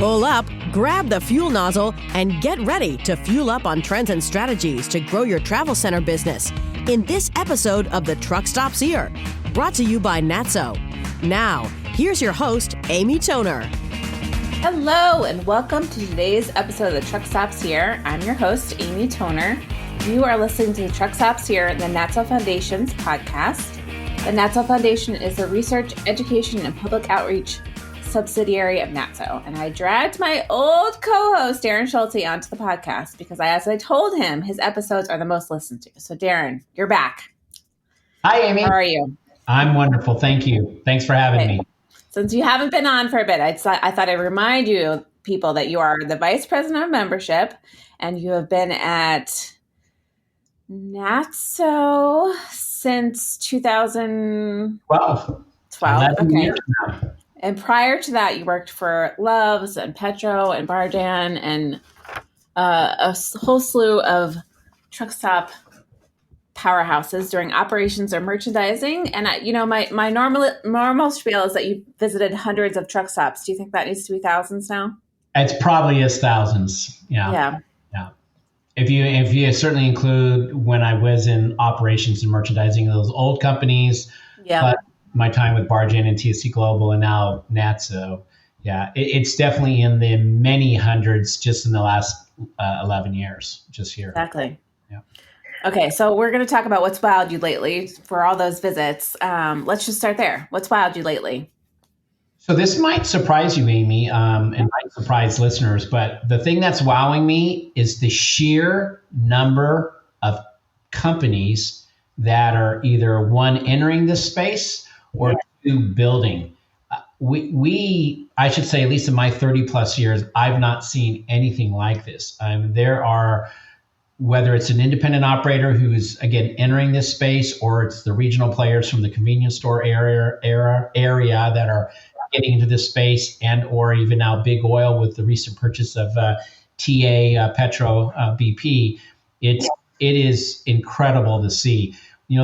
Pull up, grab the fuel nozzle, and get ready to fuel up on trends and strategies to grow your travel center business in this episode of the Truckstop's Here, brought to you by NATSO. Now, here's your host, Amy Toner. Hello, and welcome to today's episode of the Truckstop's Here. I'm your host, Amy Toner. You are listening to the Truckstop's Here, the NATSO Foundation's podcast. The NATSO Foundation is a research, education, and public outreach subsidiary of NATSO. And I dragged my old co-host, Darren Schulte, onto the podcast because as I told him, his episodes are the most listened to. So Darren, you're back. Hi, Amy. How are you? I'm wonderful. Thank you. Thanks for having me. Since you haven't been on for a bit, I thought I'd remind you, people, that you are the Vice President of Membership and you have been at NATSO since 2012. 11 Okay. years now. And prior to that, you worked for Love's and Petro and Barjan and a whole slew of Truckstop powerhouses during operations or merchandising. And my normal spiel is that you visited hundreds of truck stops. Do you think that needs to be thousands now? It's probably is thousands. Yeah. If you certainly include when I was in operations and merchandising of those old companies, but my time with Barjan and TSC Global and now NATSO, it's definitely in the many hundreds just in the last 11 years, just here. Exactly. Yeah. Okay, so we're going to talk about what's wowed you lately for all those visits. Let's just start there. What's wowed you lately? So this might surprise you, Amy, and might surprise listeners, but the thing that's wowing me is the sheer number of companies that are either one entering this space or two building. I should say, at least in my 30 plus years, I've not seen anything like this. There are, whether it's an independent operator who's, again, entering this space, or it's the regional players from the convenience store area that are getting into this space, and or even now big oil with the recent purchase of Petro BP. It is incredible to see.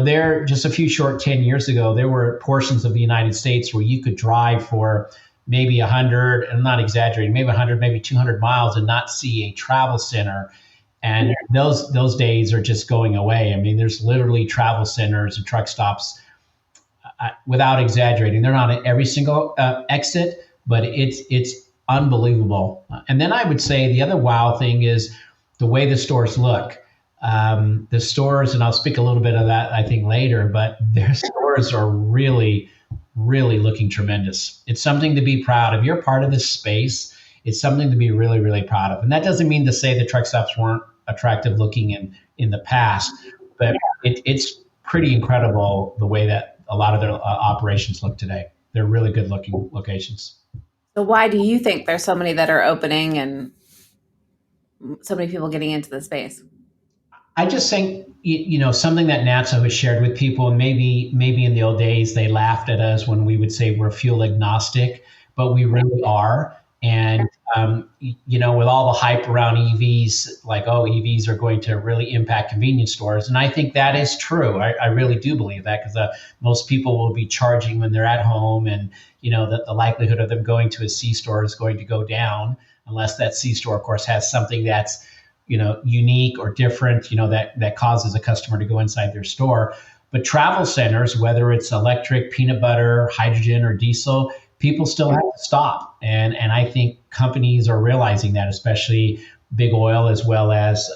There just a few short 10 years ago, there were portions of the United States where you could drive for maybe 100, I'm not exaggerating, maybe 100, maybe 200 miles and not see a travel center. And those days are just going away. I mean, there's literally travel centers and truck stops, without exaggerating. They're not at every single exit, but it's unbelievable. And then I would say the other wow thing is the way the stores look. The stores, and I'll speak a little bit of that, I think, later, but their stores are really, really looking tremendous. It's something to be proud of. You're part of this space. It's something to be really, really proud of. And that doesn't mean to say the truck stops weren't attractive looking in the past, but it's pretty incredible the way that a lot of their operations look today. They're really good looking locations. So why do you think there's so many that are opening and so many people getting into the space? I just think, something that NATSO has shared with people, and maybe in the old days, they laughed at us when we would say we're fuel agnostic, but we really are. And, with all the hype around EVs, like, EVs are going to really impact convenience stores. And I think that is true. I really do believe that, because most people will be charging when they're at home, and, the likelihood of them going to a C store is going to go down, unless that C store, of course, has something that's, unique or different, that causes a customer to go inside their store. But travel centers, whether it's electric, peanut butter, hydrogen, or diesel, people still have to stop. And I think companies are realizing that, especially big oil, as well as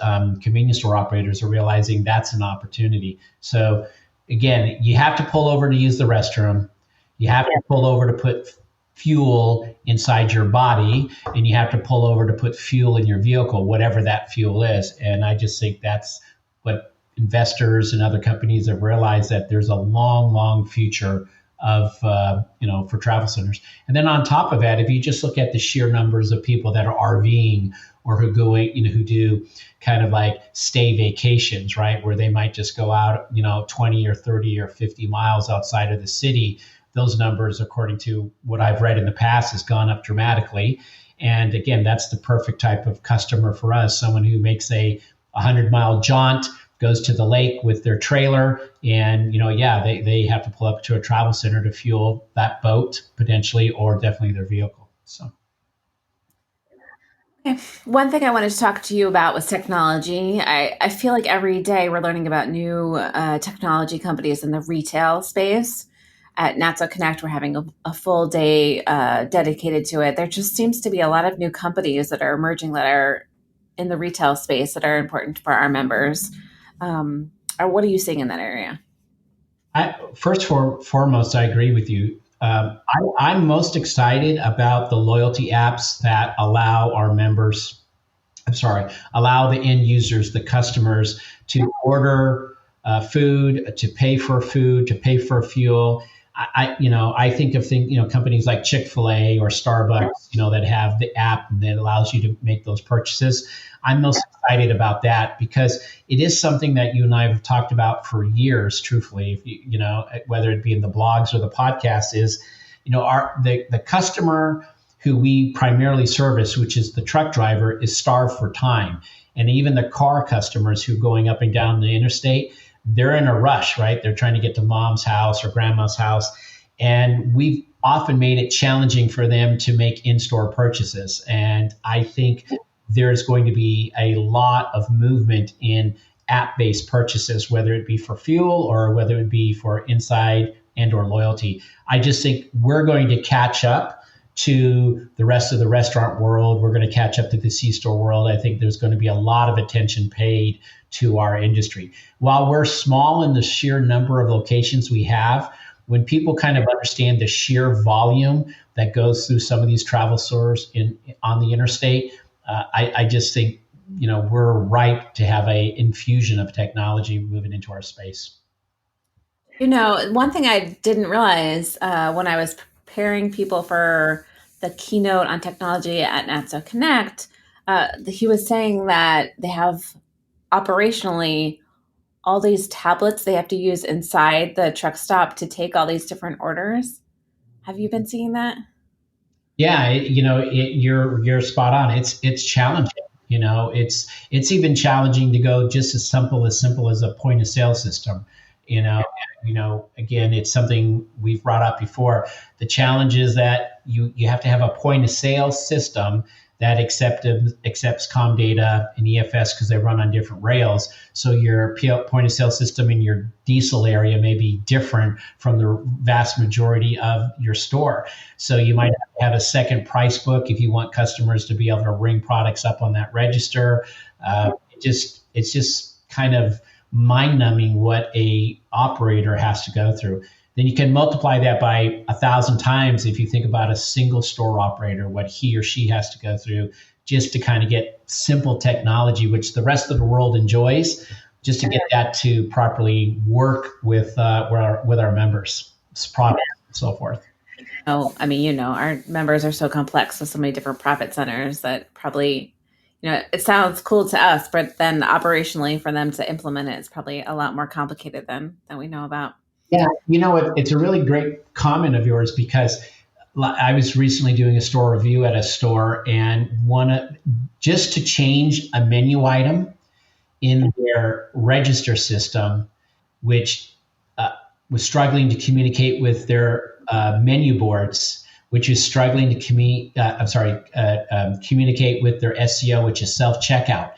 convenience store operators are realizing that's an opportunity. So again, you have to pull over to use the restroom. You have to pull over to put fuel inside your body, and you have to pull over to put fuel in your vehicle, whatever that fuel is. And I just think that's what investors and other companies have realized, that there's a long, long future of, for travel centers. And then on top of that, if you just look at the sheer numbers of people that are RVing or who do kind of like stay vacations, right? Where they might just go out, 20 or 30 or 50 miles outside of the city. Those numbers, according to what I've read in the past, has gone up dramatically. And again, that's the perfect type of customer for us, someone who makes a 100-mile jaunt, goes to the lake with their trailer, and they have to pull up to a travel center to fuel that boat potentially, or definitely their vehicle. So One thing I wanted to talk to you about was technology. I feel like every day we're learning about new technology companies in the retail space. At NATSO Connect, we're having a full day dedicated to it. There just seems to be a lot of new companies that are emerging that are in the retail space that are important for our members. Or what are you seeing in that area? Foremost, I agree with you. I'm most excited about the loyalty apps that allow our members, allow the end users, the customers, to order food, to pay for food, to pay for fuel. I think of companies like Chick-fil-A or Starbucks, that have the app that allows you to make those purchases. I'm most excited about that because it is something that you and I have talked about for years. Truthfully, if whether it be in the blogs or the podcast, is the customer who we primarily service, which is the truck driver, is starved for time, and even the car customers who are going up and down the interstate, they're in a rush, right? They're trying to get to mom's house or grandma's house. And we've often made it challenging for them to make in-store purchases. And I think there's going to be a lot of movement in app-based purchases, whether it be for fuel or whether it be for inside and or loyalty. I just think we're going to catch up to the rest of the restaurant world. We're going to catch up to the C-store world. I think there's going to be a lot of attention paid to our industry. While we're small in the sheer number of locations we have, when people kind of understand the sheer volume that goes through some of these travel stores on the interstate, I just think we're ripe to have a infusion of technology moving into our space. One thing I didn't realize when I was preparing people for the keynote on technology at NATSO Connect, he was saying that they have operationally all these tablets they have to use inside the truck stop to take all these different orders. Have you been seeing that? Yeah, you're spot on. It's challenging. It's even challenging to go just as simple as a point of sale system. Again, it's something we've brought up before. The challenge is that you have to have a point of sale system that accepts COM data and EFS because they run on different rails. So your point of sale system in your diesel area may be different from the vast majority of your store. So you might have a second price book if you want customers to be able to ring products up on that register. It's just kind of mind-numbing what a operator has to go through. Then you can multiply that by 1,000 times if you think about a single store operator, what he or she has to go through just to kind of get simple technology, which the rest of the world enjoys, just to get that to properly work with our members' products and so forth. Oh, I mean, our members are so complex with so many different profit centers that probably, it sounds cool to us, but then operationally for them to implement it is probably a lot more complicated than we know about. Yeah, it's a really great comment of yours because I was recently doing a store review at a store and just to change a menu item in their register system, which was struggling to communicate with their menu boards, which is struggling to communicate with their SEO, which is self-checkout.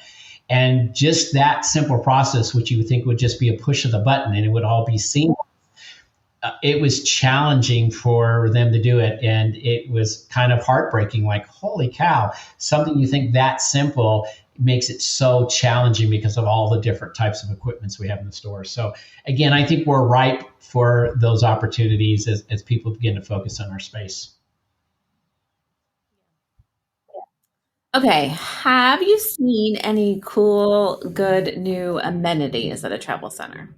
And just that simple process, which you would think would just be a push of the button and it would all be seamless. It was challenging for them to do it. And it was kind of heartbreaking, like, holy cow, something you think that simple makes it so challenging because of all the different types of equipments we have in the store. So again, I think we're ripe for those opportunities as people begin to focus on our space. Okay. Have you seen any cool, good new amenities at a travel center?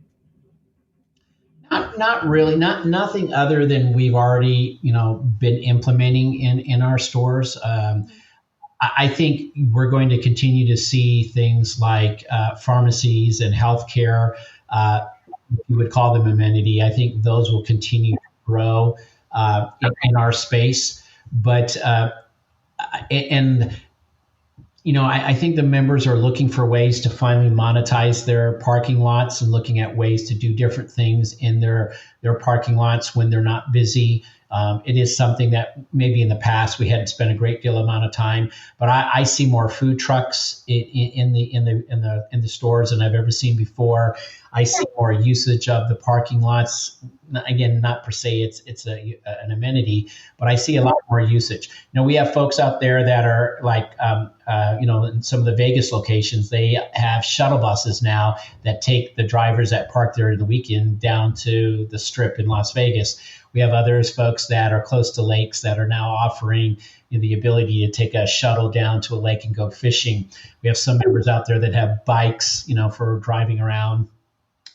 Not really. Nothing other than we've already, been implementing in our stores. I think we're going to continue to see things like pharmacies and healthcare. You would call them amenity. I think those will continue to grow in our space. But I think the members are looking for ways to finally monetize their parking lots and looking at ways to do different things in their parking lots when they're not busy. It is something that maybe in the past we hadn't spent a great deal amount of time, but I see more food trucks in the stores than I've ever seen before. I see more usage of the parking lots. Again, not per se it's an amenity, but I see a lot more usage. We have folks out there that are like, in some of the Vegas locations, they have shuttle buses now that take the drivers that park there in the weekend down to the Strip in Las Vegas. We have others, folks that are close to lakes, that are now offering the ability to take a shuttle down to a lake and go fishing. We have some members out there that have bikes, for driving around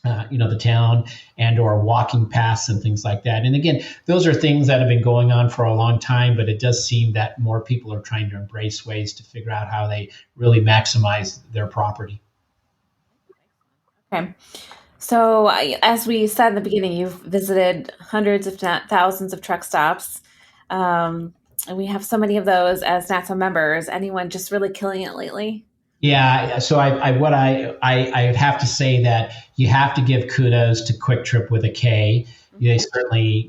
the town and or walking paths and things like that. And again, those are things that have been going on for a long time, but it does seem that more people are trying to embrace ways to figure out how they really maximize their property. Okay. So as we said in the beginning, you've visited hundreds, if not thousands, of truck stops. And we have so many of those as NATSO members. Anyone just really killing it lately? Yeah, so I have to say that you have to give kudos to Quick Trip with a K. They certainly,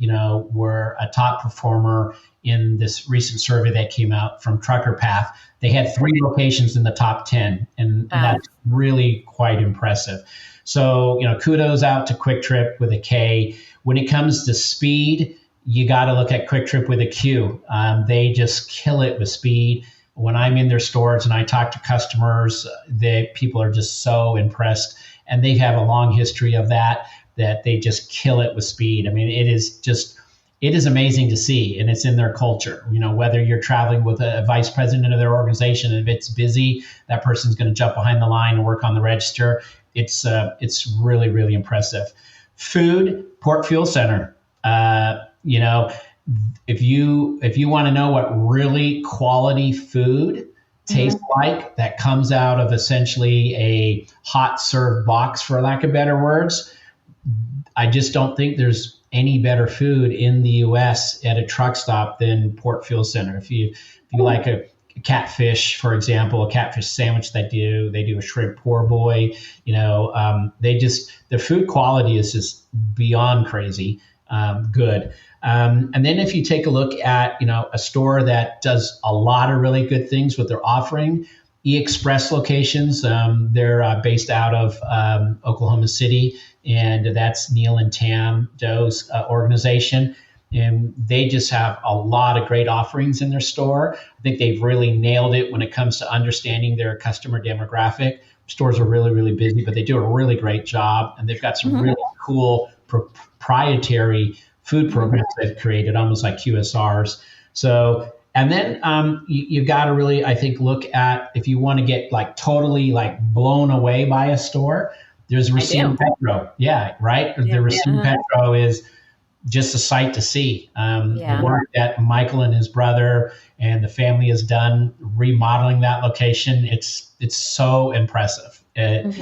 were a top performer in this recent survey that came out from Trucker Path. They had 3 locations in the top 10, and that's really quite impressive. So, kudos out to Quick Trip with a K. When it comes to speed, you got to look at Quick Trip with a Q. They just kill it with speed. When I'm in their stores and I talk to customers, people are just so impressed, and they have a long history of that they just kill it with speed. I mean, it is amazing to see, and it's in their culture. Whether you're traveling with a vice president of their organization, and if it's busy, that person's going to jump behind the line and work on the register. It's really, really impressive. Food, Port Fuel Center. If you want to know what really quality food tastes like, that comes out of essentially a hot served box, for lack of better words, I just don't think there's any better food in the U.S. at a truck stop than Port Fuel Center. If you like a catfish, for example, a catfish sandwich, they do a shrimp poor boy. The food quality is just beyond crazy good. And then if you take a look at, a store that does a lot of really good things with their offering, E-Express locations, they're based out of Oklahoma City, and that's Neil and Tam Doe's organization. And they just have a lot of great offerings in their store. I think they've really nailed it when it comes to understanding their customer demographic. Stores are really, really busy, but they do a really great job. And they've got some really cool proprietary food programs they've created, almost like QSRs. So, and then you've got to really, I think, look at, if you want to get like totally like blown away by a store, there's Racine Petro. Yeah, right? Yeah, the Racine Petro is just a sight to see. The work that Michael and his brother and the family has done remodeling that location, it's so impressive. And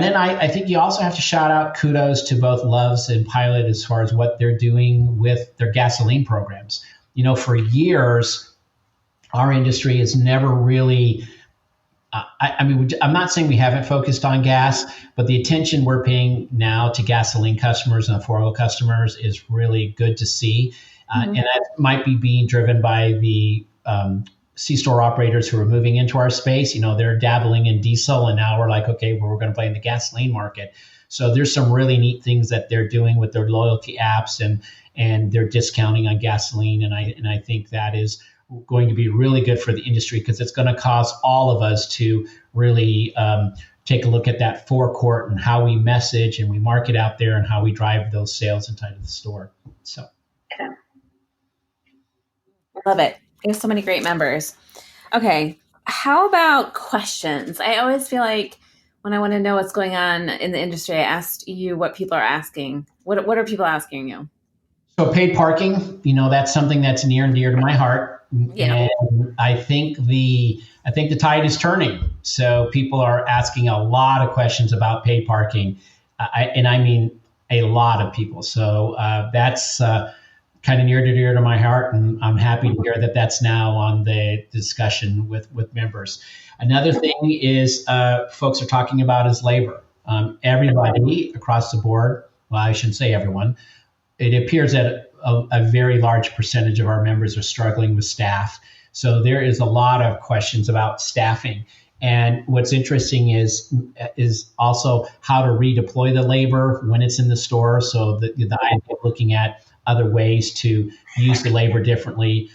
then I think you also have to shout out kudos to both Loves and Pilot as far as what they're doing with their gasoline programs. For years, our industry has never really, I'm not saying we haven't focused on gas, but the attention we're paying now to gasoline customers and affordable customers is really good to see. And that might be being driven by the C-store operators who are moving into our space. They're dabbling in diesel, and now we're like, okay, well, we're going to play in the gasoline market. So there's some really neat things that they're doing with their loyalty apps and their discounting on gasoline. And I think that is going to be really good for the industry, because it's going to cause all of us to really take a look at that forecourt and how we message and we market out there and how we drive those sales inside of the store. So, love it. We have so many great members. Okay. How about questions? I always feel like when I want to know what's going on in the industry, I ask you what people are asking. What are people asking you? So paid parking, that's something that's near and dear to my heart. Yeah. And I think the tide is turning. So people are asking a lot of questions about paid parking. I mean a lot of people. So that's kind of near and dear to my heart, and I'm happy to hear that that's now on the discussion with members. Another thing is folks are talking about is labor. Everybody across the board, well, I shouldn't say everyone, it appears that a very large percentage of our members are struggling with staff. So there is a lot of questions about staffing. And what's interesting is also how to redeploy the labor when it's in the store. So the idea of looking at other ways to use the labor differently.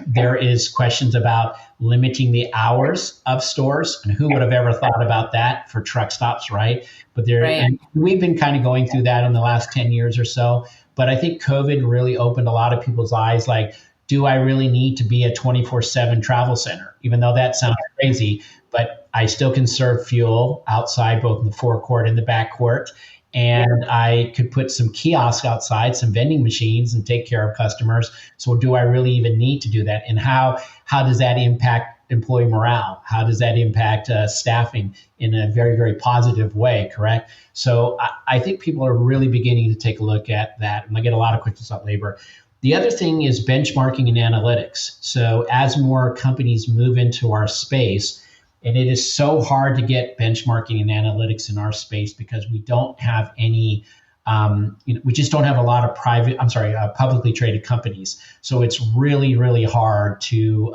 There is questions about limiting the hours of stores, and who would have ever thought about that for truck stops, right? But and we've been kind of going through that in the last 10 years or so. But I think COVID really opened a lot of people's eyes, like, do I really need to be a 24/7 travel center? Even though that sounds crazy, but I still can serve fuel outside, both in the forecourt and the backcourt. And I could put some kiosks outside, some vending machines, and take care of customers. So do I really even need to do that? And how does that impact employee morale? How does that impact staffing in a very, very positive way, correct? So I think people are really beginning to take a look at that. And I get a lot of questions about labor. The other thing is benchmarking and analytics. So as more companies move into our space, and it is so hard to get benchmarking and analytics in our space because we don't have any, we just don't have a lot of publicly traded companies. So it's really, really hard to,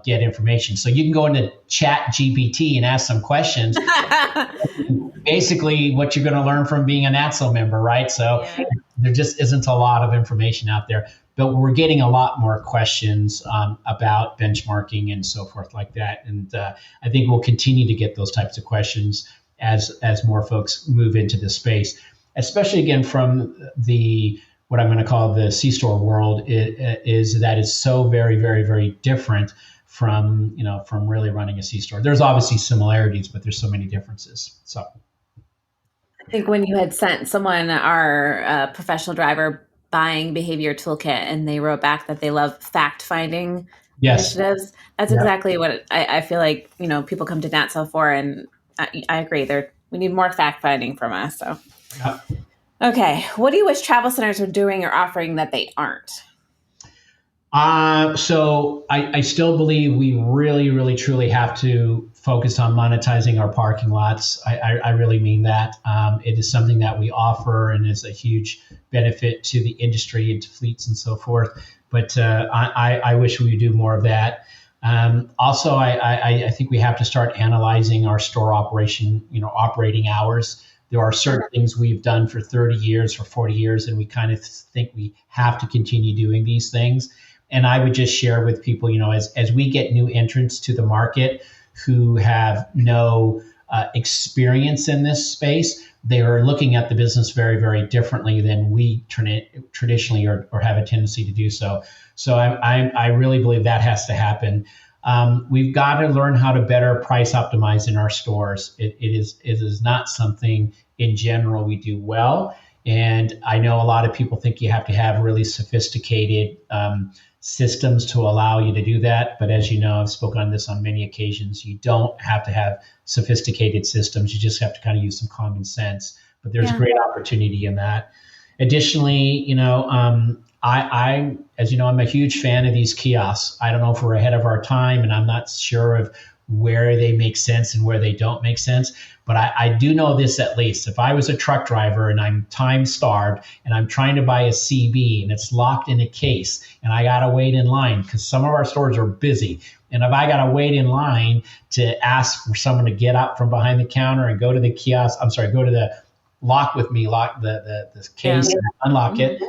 get information. So you can go into Chat GPT and ask some questions. Basically, what you're going to learn from being a NATSO member, right? So there just isn't a lot of information out there. But we're getting a lot more questions about benchmarking and so forth like that. And I think we'll continue to get those types of questions as more folks move into the space, especially again from what I'm going to call the C-store world is that is so very, very, very different from really running a C-store. There's obviously similarities, but there's so many differences. So I think when you had sent someone our professional driver buying behavior toolkit and they wrote back that they love fact-finding initiatives, that's exactly what I feel like, people come to NATSO for. And I agree, we need more fact-finding from us. So, Okay. What do you wish travel centers are doing or offering that they aren't? So I still believe we really, really, truly have to focus on monetizing our parking lots. I really mean that. It is something that we offer and is a huge benefit to the industry and to fleets and so forth. But I wish we would do more of that. Also, I think we have to start analyzing our store operating hours. There are certain things we've done for 30 years, for 40 years, and we kind of think we have to continue doing these things. And I would just share with people, as we get new entrants to the market who have no experience in this space, they are looking at the business very, very differently than we traditionally or have a tendency to do so. So I really believe that has to happen. We've got to learn how to better price optimize in our stores. It is not something in general we do well. And I know a lot of people think you have to have really sophisticated systems to allow you to do that. But as you know, I've spoken on this on many occasions. You don't have to have sophisticated systems. You just have to kind of use some common sense. But there's great opportunity in that. Additionally, I, as you know, I'm a huge fan of these kiosks. I don't know if we're ahead of our time, and I'm not sure of where they make sense and where they don't make sense. But I do know this at least. If I was a truck driver and I'm time starved and I'm trying to buy a CB and it's locked in a case and I got to wait in line because some of our stores are busy. And if I got to wait in line to ask for someone to get up from behind the counter and go to the kiosk, go to the lock the case and unlock it,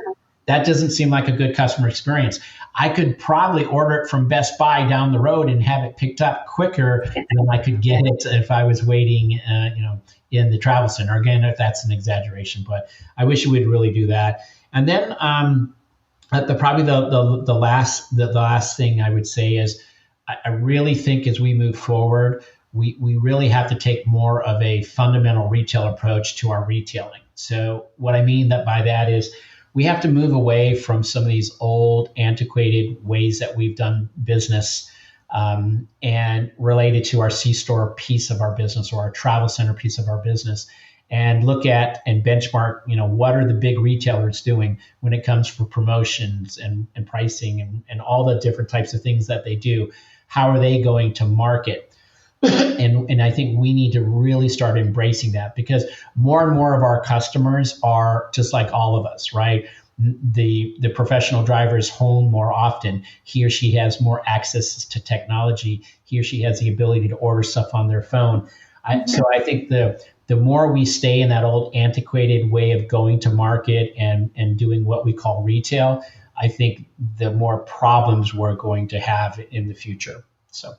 that doesn't seem like a good customer experience. I could probably order it from Best Buy down the road and have it picked up quicker than I could get it if I was waiting, in the travel center. Again, if that's an exaggeration, but I wish we would really do that. And then the last thing I would say is I really think as we move forward, we really have to take more of a fundamental retail approach to our retailing. So what I mean by that is, we have to move away from some of these old, antiquated ways that we've done business and related to our C-store piece of our business or our travel center piece of our business, and look at and benchmark, what are the big retailers doing when it comes for promotions and pricing and all the different types of things that they do. How are they going to market? And I think we need to really start embracing that, because more and more of our customers are just like all of us, right? the professional driver is home more often. He or she has more access to technology. He or she has the ability to order stuff on their phone. So I think the more we stay in that old antiquated way of going to market and doing what we call retail, I think the more problems we're going to have in the future. So.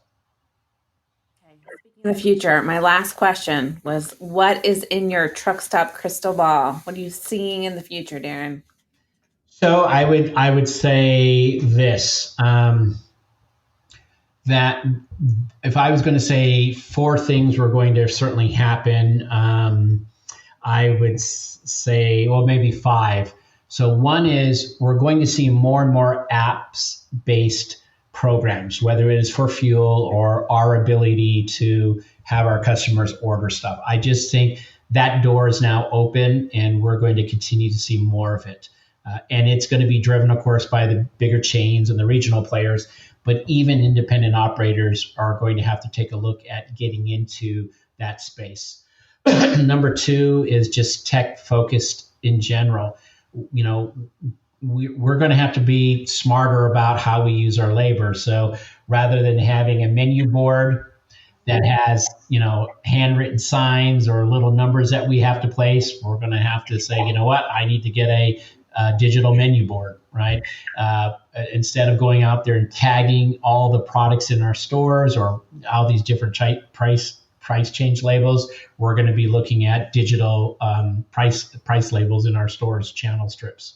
In the future, my last question was, what is in your Truckstop crystal ball? What are you seeing in the future, Darren? So I would say this, that if I was going to say 4 things were going to certainly happen, I would say, well, maybe 5. So one is we're going to see more and more apps-based programs, whether it is for fuel or our ability to have our customers order stuff. I just think that door is now open, and we're going to continue to see more of it. And it's going to be driven, of course, by the bigger chains and the regional players, but even independent operators are going to have to take a look at getting into that space. Number 2 is just tech focused in general. You know, we're going to have to be smarter about how we use our labor. So rather than having a menu board that has, handwritten signs or little numbers that we have to place, we're going to have to say, you know what, I need to get a digital menu board, right? Instead of going out there and tagging all the products in our stores or all these different price change labels, we're going to be looking at digital price labels in our stores, channel strips.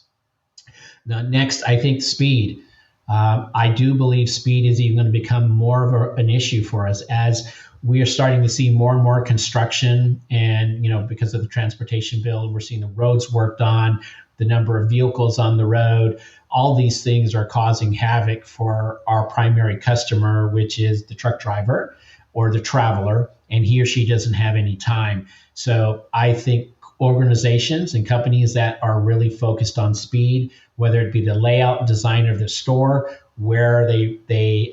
Now, next, I think speed. I do believe speed is even going to become more of an issue for us as we are starting to see more and more construction, and because of the transportation bill, we're seeing the roads worked on, the number of vehicles on the road. All these things are causing havoc for our primary customer, which is the truck driver or the traveler, and he or she doesn't have any time. So I think organizations and companies that are really focused on speed, whether it be the layout design of the store, where they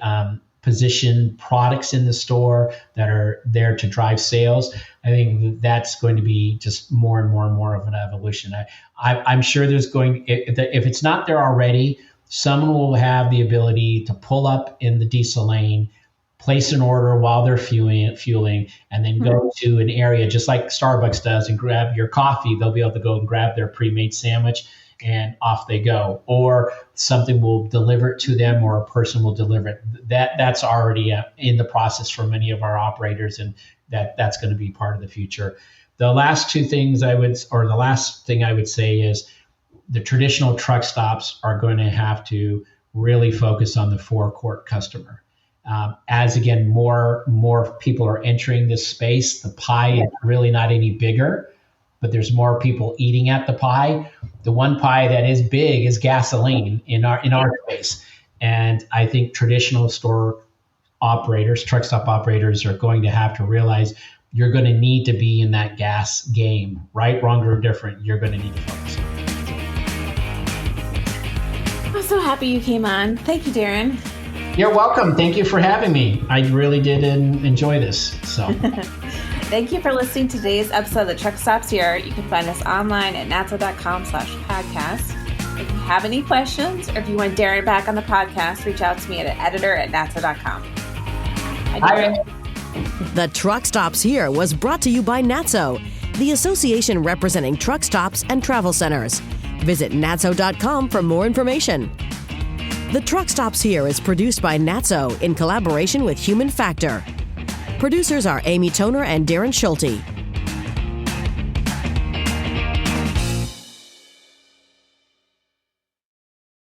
position products in the store that are there to drive sales, I think that's going to be just more and more and more of an evolution. I'm sure there's going, if it's not there already, someone will have the ability to pull up in the diesel lane, place an order while they're fueling, and then go to an area just like Starbucks does and grab your coffee. They'll be able to go and grab their pre-made sandwich and off they go. Or something will deliver it to them, or a person will deliver it. That's already in the process for many of our operators, and that's going to be part of the future. The last thing I would say is the traditional truck stops are going to have to really focus on the forecourt customer. As again, more people are entering this space, the pie is really not any bigger, but there's more people eating at the pie. The one pie that is big is gasoline in our space. And I think traditional store operators, truck stop operators, are going to have to realize you're going to need to be in that gas game, right, wrong, or different. You're going to need to focus on it. I'm so happy you came on. Thank you, Darren. You're welcome. Thank you for having me. I really did enjoy this. So. Thank you for listening to today's episode of The Truck Stops Here. You can find us online at natso.com/podcast. If you have any questions, or if you want Darren back on the podcast, reach out to me at editor@natso.com. Hi. The Truck Stops Here was brought to you by NATSO, the association representing truck stops and travel centers. Visit natso.com for more information. The Truck Stops Here is produced by NATSO in collaboration with Human Factor. Producers are Amy Toner and Darren Schulte.